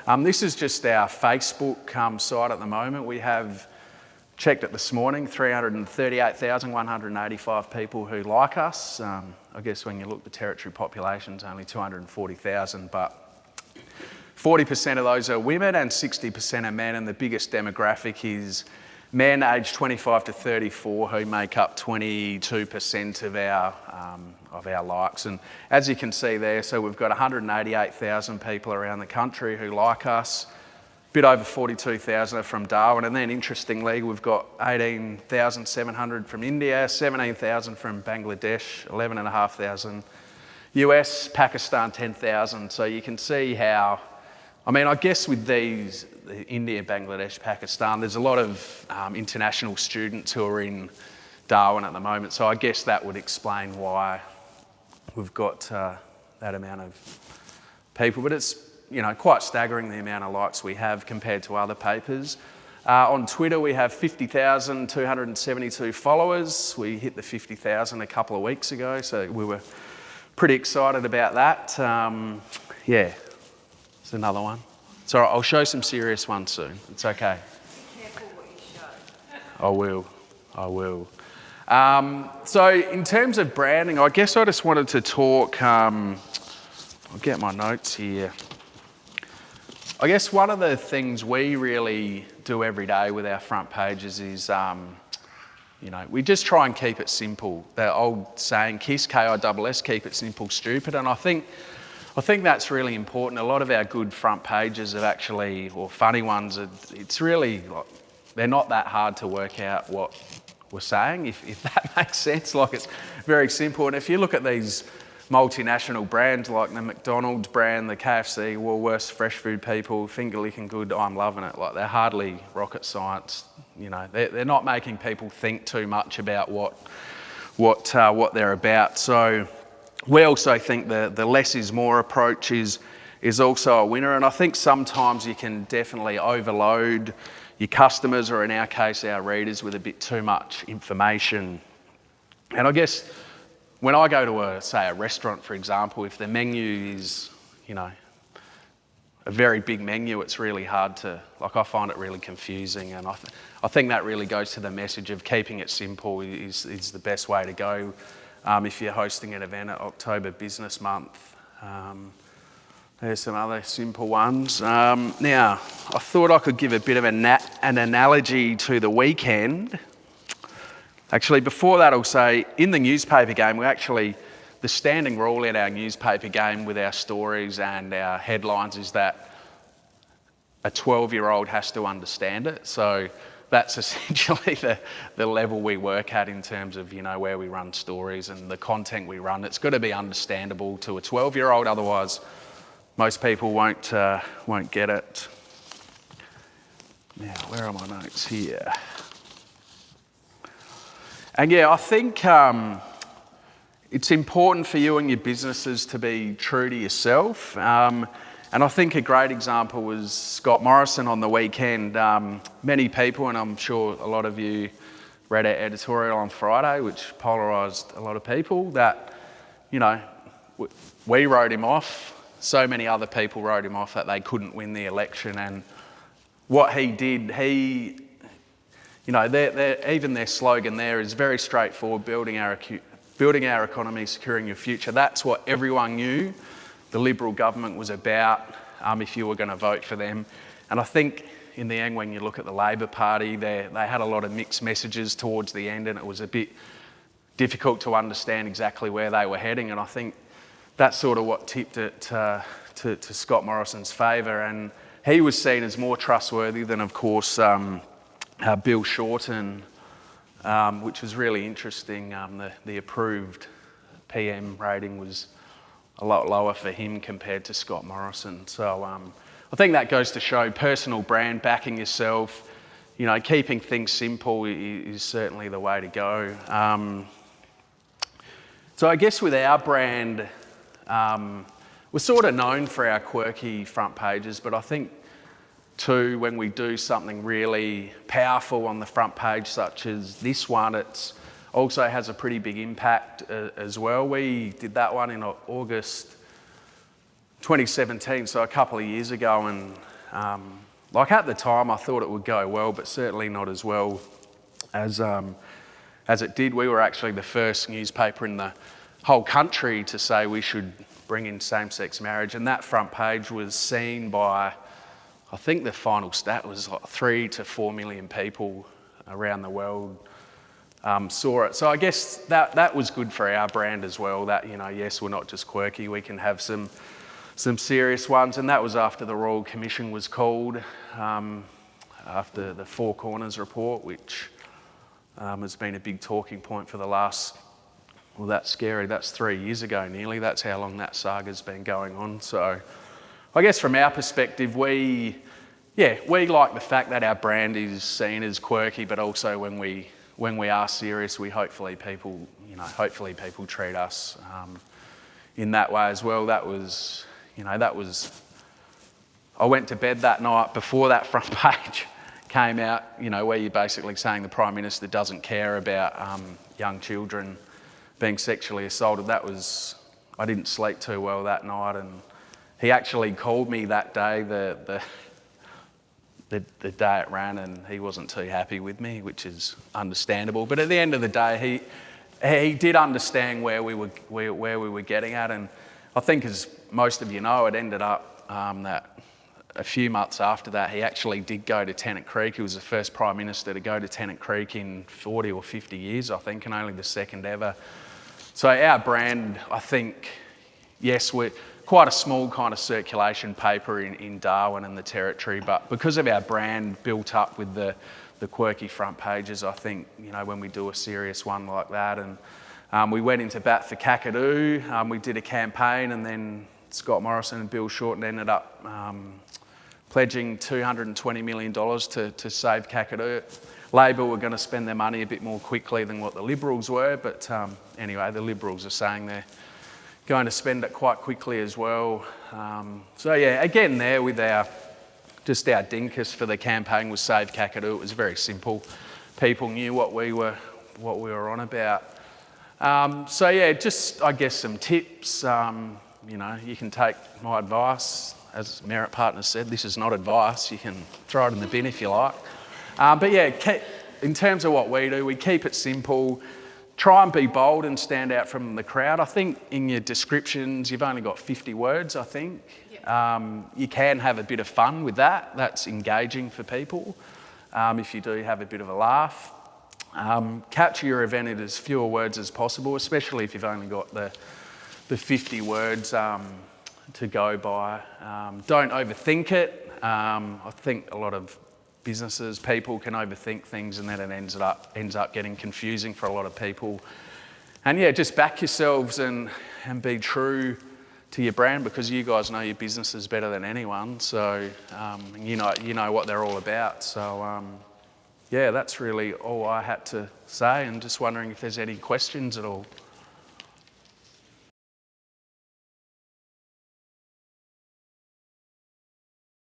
This is just our Facebook site at the moment. We have, checked it this morning, 338,185 people who like us. I guess when you look, the territory population's only 240,000, but 40% of those are women and 60% are men, and the biggest demographic is men aged 25 to 34 who make up 22% of our likes. And as you can see there, so we've got 188,000 people around the country who like us. A bit over 42,000 are from Darwin, and then interestingly, we've got 18,700 from India, 17,000 from Bangladesh, 11,500 US, Pakistan 10,000. So you can see how, I guess with these, India, Bangladesh, Pakistan, there's a lot of international students who are in Darwin at the moment. So I guess that would explain why we've got that amount of people. But it's, quite staggering the amount of likes we have compared to other papers. On Twitter, we have 50,272 followers. We hit the 50,000 a couple of weeks ago, so we were pretty excited about that. Yeah, it's another one. It's all right, I'll show some serious ones soon. It's okay. Be careful what you show. I will. So in terms of branding, I guess I just wanted to talk, I'll get my notes here. I guess one of the things we really do every day with our front pages is, we just try and keep it simple. The old saying, KISS, K-I-S-S, keep it simple, stupid. And I think that's really important. A lot of our good front pages have actually, or funny ones, it's really, they're not that hard to work out what we're saying, if that makes sense. Like, it's very simple. And if you look at these multinational brands like the McDonald's brand, the KFC, Woolworths, fresh food people, finger licking good, I'm loving it. Like, they're hardly rocket science. They're not making people think too much about what they're about. So we also think the less is more approach is also a winner. And I think sometimes you can definitely overload your customers, or in our case, our readers, with a bit too much information. And I guess when I go to say a restaurant, for example, if the menu is, a very big menu, it's really hard to, I find it really confusing. And I think that really goes to the message of keeping it simple is the best way to go. If you're hosting an event at October Business Month, there's some other simple ones. Now, I thought I could give a bit of an analogy to the weekend. Actually, before that, I'll say, in the newspaper game, the standing rule in our newspaper game with our stories and our headlines is that a 12-year-old has to understand it. So that's essentially the level we work at in terms of, where we run stories and the content we run. It's got to be understandable to a 12-year-old, otherwise most people won't get it. Now, where are my notes here? And yeah, I think it's important for you and your businesses to be true to yourself. And I think a great example was Scott Morrison on the weekend. Many people, and I'm sure a lot of you read our editorial on Friday, which polarised a lot of people, that, we wrote him off. So many other people wrote him off that they couldn't win the election. And what he did, even their slogan there is very straightforward: building our economy, securing your future. That's what everyone knew the Liberal government was about if you were going to vote for them. And I think in the end, when you look at the Labor Party, they had a lot of mixed messages towards the end, and it was a bit difficult to understand exactly where they were heading. And I think that's sort of what tipped it to Scott Morrison's favour. And he was seen as more trustworthy than, of course, Bill Shorten, which was really interesting. The approved PM rating was a lot lower for him compared to Scott Morrison. So I think that goes to show personal brand, backing yourself, keeping things simple is certainly the way to go. So I guess with our brand, we're sort of known for our quirky front pages, but I think too, when we do something really powerful on the front page, such as this one, it also has a pretty big impact as well. We did that one in August 2017, so a couple of years ago, and like at the time I thought it would go well, but certainly not as well as it did. We were actually the first newspaper in the whole country to say we should bring in same-sex marriage, and that front page was seen by, I think the final stat was like 3 to 4 million people around the world saw it. So I guess that was good for our brand as well, that, you know, yes, we're not just quirky, we can have some serious ones. And that was after the Royal Commission was called, after the Four Corners report, which has been a big talking point for the last, well, that's scary, that's 3 years ago nearly. That's how long that saga's been going on. So I guess from our perspective, we like the fact that our brand is seen as quirky, but also when we are serious, hopefully people treat us in that way as well. I went to bed that night before that front page came out, you know, where you're basically saying the Prime Minister doesn't care about young children being sexually assaulted. I didn't sleep too well that night, and he actually called me that day, the day it ran, and he wasn't too happy with me, which is understandable. But at the end of the day, he did understand where we were getting at, and I think, as most of you know, it ended up that a few months after that, he actually did go to Tennant Creek. He was the first Prime Minister to go to Tennant Creek in 40 or 50 years, I think, and only the second ever. So our brand, I think, yes, we're quite a small kind of circulation paper in Darwin and the Territory, but because of our brand built up with the quirky front pages, I think, you know, when we do a serious one like that, and we went into bat for Kakadu, we did a campaign, and then Scott Morrison and Bill Shorten ended up pledging $220 million to save Kakadu. Labor were going to spend their money a bit more quickly than what the Liberals were, but anyway, the Liberals are saying they're going to spend it quite quickly as well. So yeah, again there with our dinkus for the campaign was Save Kakadu. It was very simple. People knew what we were on about. So yeah, just I guess some tips. You know, you can take my advice. As Merit Partners said, this is not advice. You can throw it in the bin if you like. But yeah, in terms of what we do, we keep it simple. Try and be bold and stand out from the crowd. I think in your descriptions, you've only got 50 words, I think. Yep. You can have a bit of fun with that. That's engaging for people if you do have a bit of a laugh. Capture your event in as fewer words as possible, especially if you've only got the 50 words to go by. Don't overthink it. I think a lot of businesses, people can overthink things, and then it ends up getting confusing for a lot of people. And yeah, just back yourselves and be true to your brand, because you guys know your businesses better than anyone. So you know what they're all about. So yeah, that's really all I had to say, and just wondering if there's any questions at all.